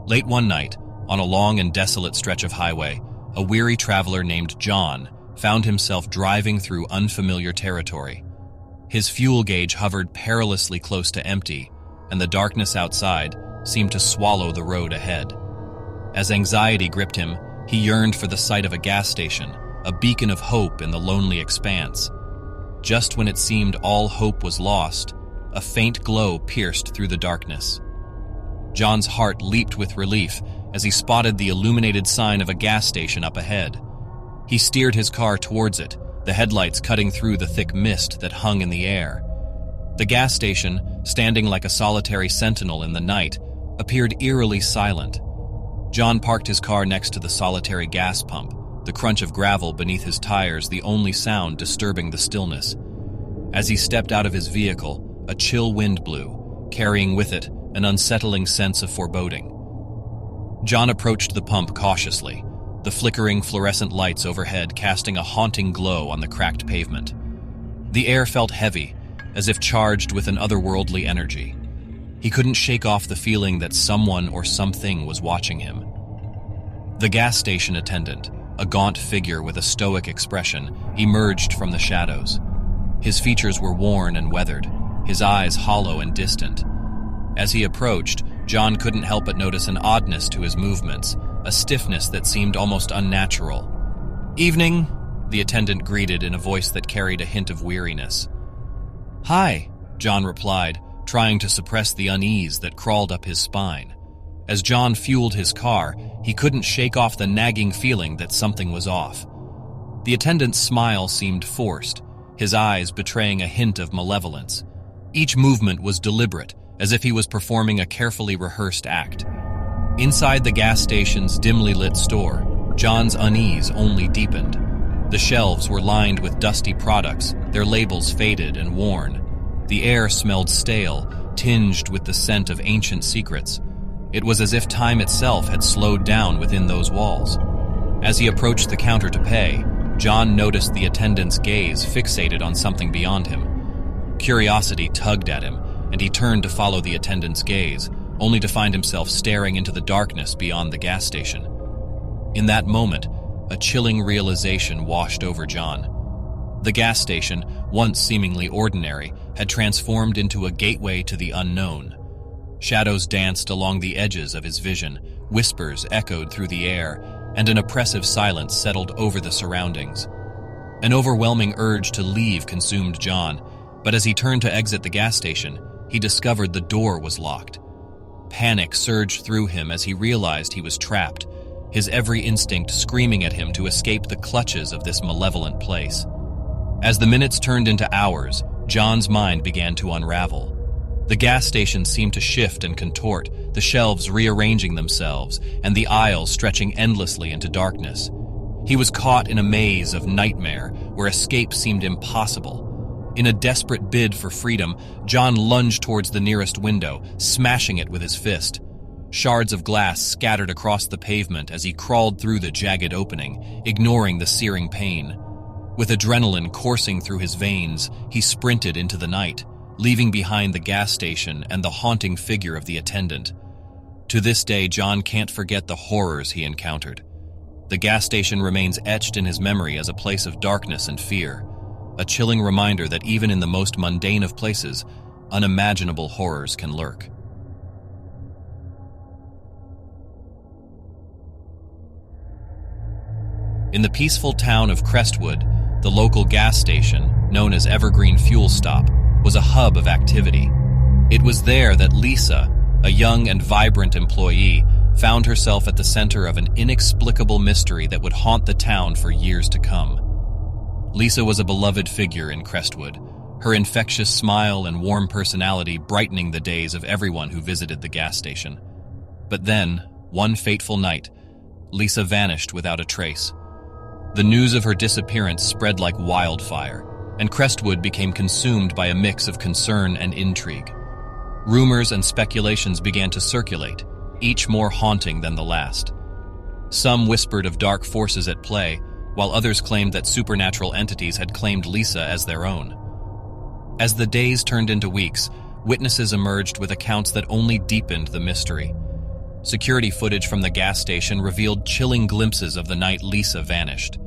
Late one night, on a long and desolate stretch of highway, a weary traveler named John found himself driving through unfamiliar territory. His fuel gauge hovered perilously close to empty, and the darkness outside seemed to swallow the road ahead. As anxiety gripped him, he yearned for the sight of a gas station, a beacon of hope in the lonely expanse. Just when it seemed all hope was lost, a faint glow pierced through the darkness. John's heart leaped with relief as he spotted the illuminated sign of a gas station up ahead. He steered his car towards it, the headlights cutting through the thick mist that hung in the air. The gas station, standing like a solitary sentinel in the night, appeared eerily silent. John parked his car next to the solitary gas pump, the crunch of gravel beneath his tires the only sound disturbing the stillness. As he stepped out of his vehicle, a chill wind blew, carrying with it an unsettling sense of foreboding. John approached the pump cautiously, the flickering fluorescent lights overhead casting a haunting glow on the cracked pavement. The air felt heavy, as if charged with an otherworldly energy. He couldn't shake off the feeling that someone or something was watching him. The gas station attendant, a gaunt figure with a stoic expression, emerged from the shadows. His features were worn and weathered, his eyes hollow and distant. As he approached, John couldn't help but notice an oddness to his movements, a stiffness that seemed almost unnatural. "Evening," the attendant greeted in a voice that carried a hint of weariness. "Hi," John replied, trying to suppress the unease that crawled up his spine. As John fueled his car, he couldn't shake off the nagging feeling that something was off. The attendant's smile seemed forced, his eyes betraying a hint of malevolence. Each movement was deliberate, as if he was performing a carefully rehearsed act. Inside the gas station's dimly lit store, John's unease only deepened. The shelves were lined with dusty products, their labels faded and worn. The air smelled stale, tinged with the scent of ancient secrets. It was as if time itself had slowed down within those walls. As he approached the counter to pay, John noticed the attendant's gaze fixated on something beyond him. Curiosity tugged at him, and he turned to follow the attendant's gaze, only to find himself staring into the darkness beyond the gas station. In that moment, a chilling realization washed over John. The gas station, once seemingly ordinary, had transformed into a gateway to the unknown. Shadows danced along the edges of his vision, whispers echoed through the air, and an oppressive silence settled over the surroundings. An overwhelming urge to leave consumed John, but as he turned to exit the gas station, he discovered the door was locked. Panic surged through him as he realized he was trapped, his every instinct screaming at him to escape the clutches of this malevolent place. As the minutes turned into hours, John's mind began to unravel. The gas station seemed to shift and contort, the shelves rearranging themselves, and the aisles stretching endlessly into darkness. He was caught in a maze of nightmare where escape seemed impossible. In a desperate bid for freedom, John lunged towards the nearest window, smashing it with his fist. Shards of glass scattered across the pavement as he crawled through the jagged opening, ignoring the searing pain. With adrenaline coursing through his veins, he sprinted into the night, leaving behind the gas station and the haunting figure of the attendant. To this day, John can't forget the horrors he encountered. The gas station remains etched in his memory as a place of darkness and fear, a chilling reminder that even in the most mundane of places, unimaginable horrors can lurk. In the peaceful town of Crestwood, the local gas station, known as Evergreen Fuel Stop, was a hub of activity. It was there that Lisa, a young and vibrant employee, found herself at the center of an inexplicable mystery that would haunt the town for years to come. Lisa was a beloved figure in Crestwood, her infectious smile and warm personality brightening the days of everyone who visited the gas station. But then, one fateful night, Lisa vanished without a trace. The news of her disappearance spread like wildfire, and Crestwood became consumed by a mix of concern and intrigue. Rumors and speculations began to circulate, each more haunting than the last. Some whispered of dark forces at play, while others claimed that supernatural entities had claimed Lisa as their own. As the days turned into weeks, witnesses emerged with accounts that only deepened the mystery. security footage from the gas station revealed chilling glimpses of the night Lisa vanished.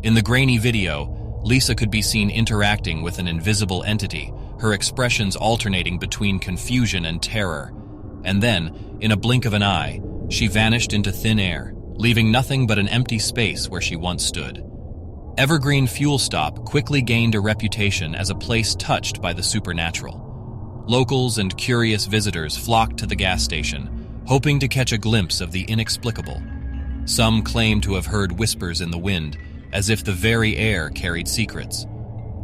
In the grainy video, Lisa could be seen interacting with an invisible entity, her expressions alternating between confusion and terror. And then, in a blink of an eye, she vanished into thin air, leaving nothing but an empty space where she once stood. Evergreen Fuel Stop quickly gained a reputation as a place touched by the supernatural. Locals and curious visitors flocked to the gas station, hoping to catch a glimpse of the inexplicable. Some claimed to have heard whispers in the wind, as if the very air carried secrets.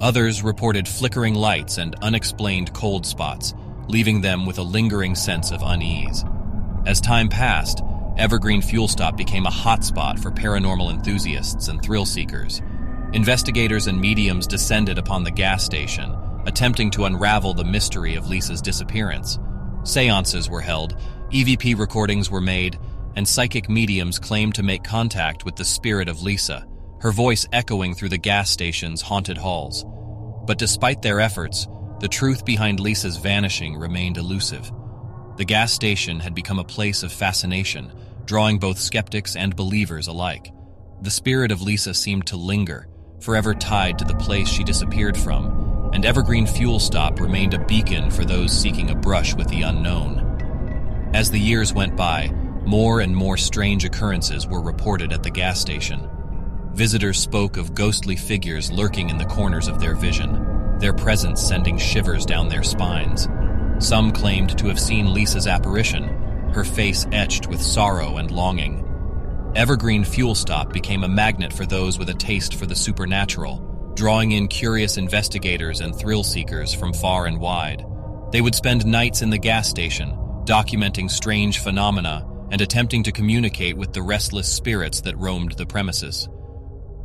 Others reported flickering lights and unexplained cold spots, leaving them with a lingering sense of unease. As time passed, Evergreen Fuel Stop became a hotspot for paranormal enthusiasts and thrill seekers. Investigators and mediums descended upon the gas station, attempting to unravel the mystery of Lisa's disappearance. Seances were held, EVP recordings were made, and psychic mediums claimed to make contact with the spirit of Lisa, her voice echoing through the gas station's haunted halls. But despite their efforts, the truth behind Lisa's vanishing remained elusive. The gas station had become a place of fascination, drawing both skeptics and believers alike. The spirit of Lisa seemed to linger, forever tied to the place she disappeared from, and Evergreen Fuel Stop remained a beacon for those seeking a brush with the unknown. As the years went by, more and more strange occurrences were reported at the gas station. Visitors spoke of ghostly figures lurking in the corners of their vision, their presence sending shivers down their spines. Some claimed to have seen Lisa's apparition, her face etched with sorrow and longing. Evergreen Fuel Stop became a magnet for those with a taste for the supernatural, drawing in curious investigators and thrill seekers from far and wide. They would spend nights in the gas station, documenting strange phenomena and attempting to communicate with the restless spirits that roamed the premises.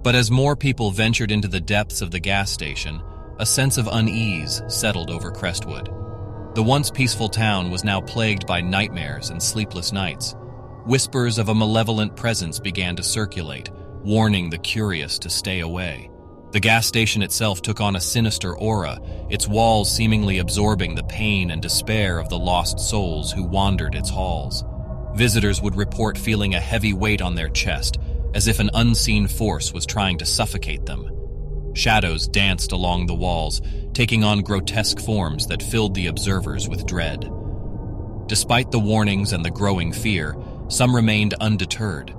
But as more people ventured into the depths of the gas station, a sense of unease settled over Crestwood. The once peaceful town was now plagued by nightmares and sleepless nights. Whispers of a malevolent presence began to circulate, warning the curious to stay away. The gas station itself took on a sinister aura, its walls seemingly absorbing the pain and despair of the lost souls who wandered its halls. Visitors would report feeling a heavy weight on their chest, as if an unseen force was trying to suffocate them. Shadows danced along the walls, taking on grotesque forms that filled the observers with dread. Despite the warnings and the growing fear, some remained undeterred.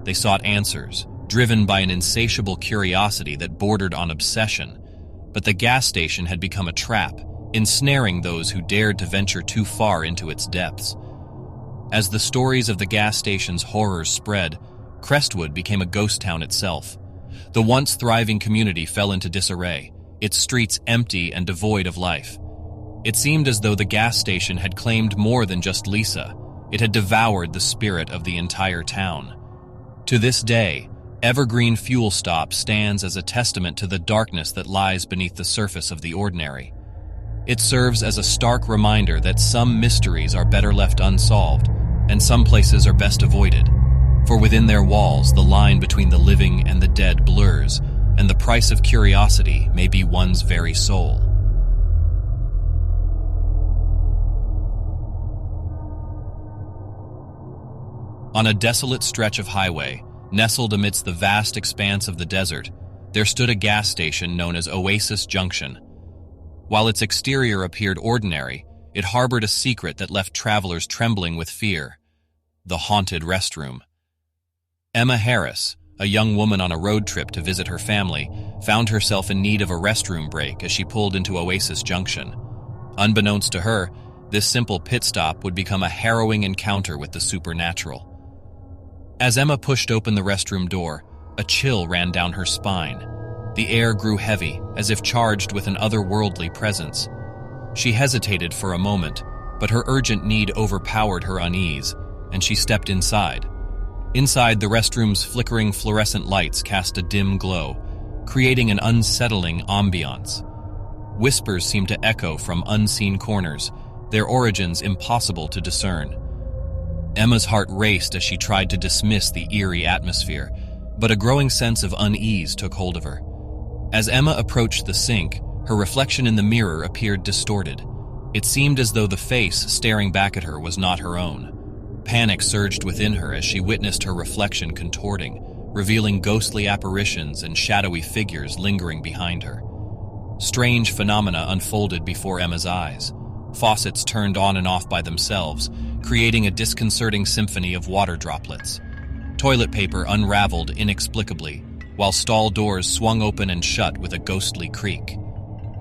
They sought answers, driven by an insatiable curiosity that bordered on obsession. But the gas station had become a trap, ensnaring those who dared to venture too far into its depths. As the stories of the gas station's horrors spread, Crestwood became a ghost town itself. The once thriving community fell into disarray, its streets empty and devoid of life. It seemed as though the gas station had claimed more than just Lisa. It had devoured the spirit of the entire town. To this day, Evergreen Fuel Stop stands as a testament to the darkness that lies beneath the surface of the ordinary. It serves as a stark reminder that some mysteries are better left unsolved, and some places are best avoided. For within their walls, the line between the living and the dead blurs, and the price of curiosity may be one's very soul. On a desolate stretch of highway, nestled amidst the vast expanse of the desert, there stood a gas station known as Oasis Junction. While its exterior appeared ordinary, it harbored a secret that left travelers trembling with fear: the haunted restroom. Emma Harris, a young woman on a road trip to visit her family, found herself in need of a restroom break as she pulled into Oasis Junction. Unbeknownst to her, this simple pit stop would become a harrowing encounter with the supernatural. As Emma pushed open the restroom door, a chill ran down her spine. The air grew heavy, as if charged with an otherworldly presence. She hesitated for a moment, but her urgent need overpowered her unease, and she stepped inside. Inside, the restroom's flickering fluorescent lights cast a dim glow, creating an unsettling ambiance. Whispers seemed to echo from unseen corners, their origins impossible to discern. Emma's heart raced as she tried to dismiss the eerie atmosphere, but a growing sense of unease took hold of her. As Emma approached the sink, her reflection in the mirror appeared distorted. It seemed as though the face staring back at her was not her own. Panic surged within her as she witnessed her reflection contorting, revealing ghostly apparitions and shadowy figures lingering behind her. Strange phenomena unfolded before Emma's eyes. Faucets turned on and off by themselves, creating a disconcerting symphony of water droplets. Toilet paper unraveled inexplicably, while stall doors swung open and shut with a ghostly creak.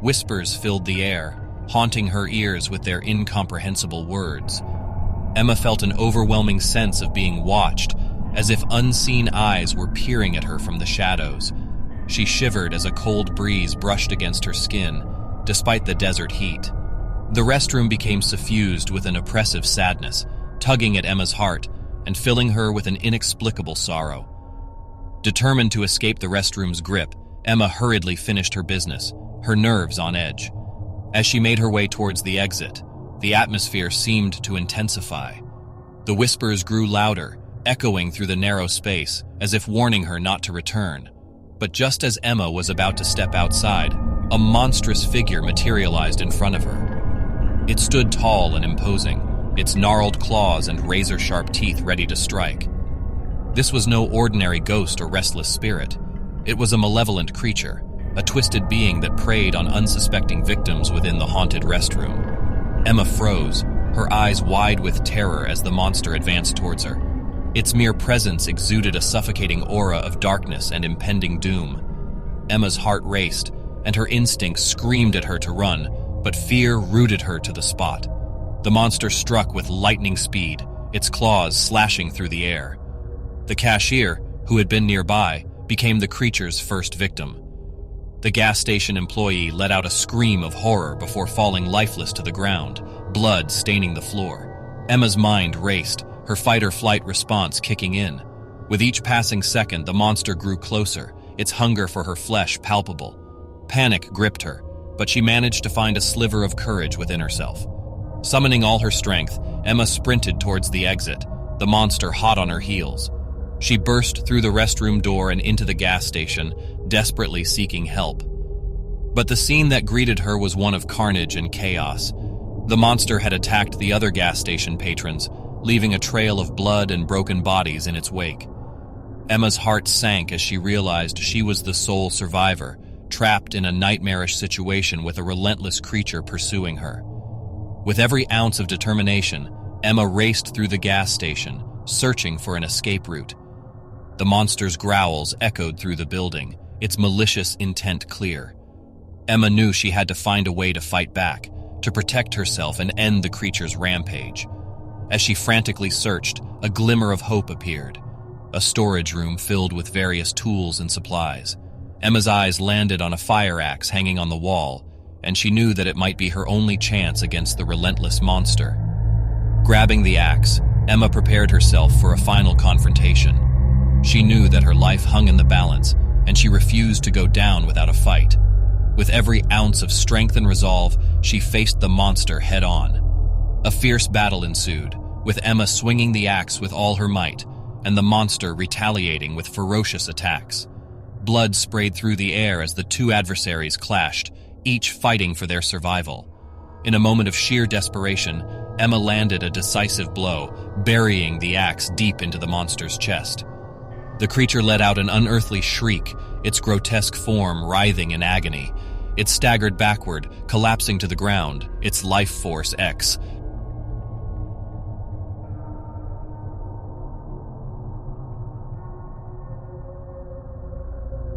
Whispers filled the air, haunting her ears with their incomprehensible words. Emma felt an overwhelming sense of being watched, as if unseen eyes were peering at her from the shadows. She shivered as a cold breeze brushed against her skin, despite the desert heat. The restroom became suffused with an oppressive sadness, tugging at Emma's heart and filling her with an inexplicable sorrow. Determined to escape the restroom's grip, Emma hurriedly finished her business, her nerves on edge. As she made her way towards the exit, the atmosphere seemed to intensify. The whispers grew louder, echoing through the narrow space, as if warning her not to return. But just as Emma was about to step outside, a monstrous figure materialized in front of her. It stood tall and imposing, its gnarled claws and razor-sharp teeth ready to strike. This was no ordinary ghost or restless spirit. It was a malevolent creature, a twisted being that preyed on unsuspecting victims within the haunted restroom. Emma froze, her eyes wide with terror as the monster advanced towards her. Its mere presence exuded a suffocating aura of darkness and impending doom. Emma's heart raced, and her instincts screamed at her to run, but fear rooted her to the spot. The monster struck with lightning speed, its claws slashing through the air. The cashier, who had been nearby, became the creature's first victim. The gas station employee let out a scream of horror before falling lifeless to the ground, blood staining the floor. Emma's mind raced, her fight-or-flight response kicking in. With each passing second, the monster grew closer, its hunger for her flesh palpable. Panic gripped her, but she managed to find a sliver of courage within herself. Summoning all her strength, Emma sprinted towards the exit, the monster hot on her heels. She burst through the restroom door and into the gas station, desperately seeking help. But the scene that greeted her was one of carnage and chaos. The monster had attacked the other gas station patrons, leaving a trail of blood and broken bodies in its wake. Emma's heart sank as she realized she was the sole survivor, trapped in a nightmarish situation with a relentless creature pursuing her. With every ounce of determination, Emma raced through the gas station, searching for an escape route. The monster's growls echoed through the building, its malicious intent clear. Emma knew she had to find a way to fight back, to protect herself and end the creature's rampage. As she frantically searched, a glimmer of hope appeared. A storage room filled with various tools and supplies. Emma's eyes landed on a fire axe hanging on the wall, and she knew that it might be her only chance against the relentless monster. Grabbing the axe, Emma prepared herself for a final confrontation. She knew that her life hung in the balance, and she refused to go down without a fight. With every ounce of strength and resolve, she faced the monster head-on. A fierce battle ensued, with Emma swinging the axe with all her might, and the monster retaliating with ferocious attacks. Blood sprayed through the air as the two adversaries clashed, each fighting for their survival. In a moment of sheer desperation, Emma landed a decisive blow, burying the axe deep into the monster's chest. The creature let out an unearthly shriek, its grotesque form writhing in agony. It staggered backward, collapsing to the ground, its life force X,